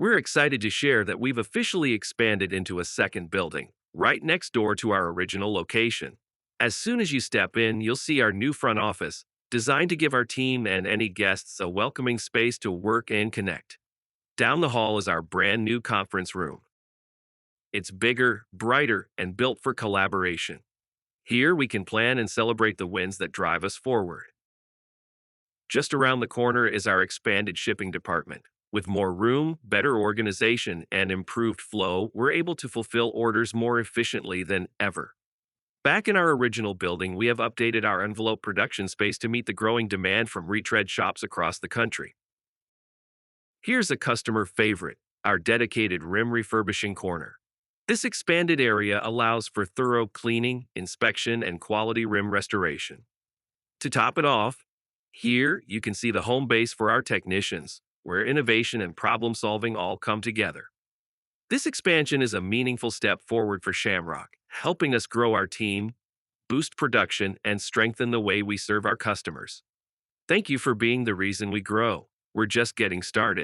We're excited to share that we've officially expanded into a second building, right next door to our original location. As soon as you step in, you'll see our new front office, designed to give our team and any guests a welcoming space to work and connect. Down the hall is our brand new conference room. It's bigger, brighter, and built for collaboration. Here we can plan and celebrate the wins that drive us forward. Just around the corner is our expanded shipping department. With more room, better organization, and improved flow, we're able to fulfill orders more efficiently than ever. Back in our original building, we have updated our envelope production space to meet the growing demand from retread shops across the country. Here's a customer favorite, our dedicated rim refurbishing corner. This expanded area allows for thorough cleaning, inspection, and quality rim restoration. To top it off, here you can see the home base for our technicians, where innovation and problem solving all come together. This expansion is a meaningful step forward for Shamrock, helping us grow our team, boost production, and strengthen the way we serve our customers. Thank you for being the reason we grow. We're just getting started.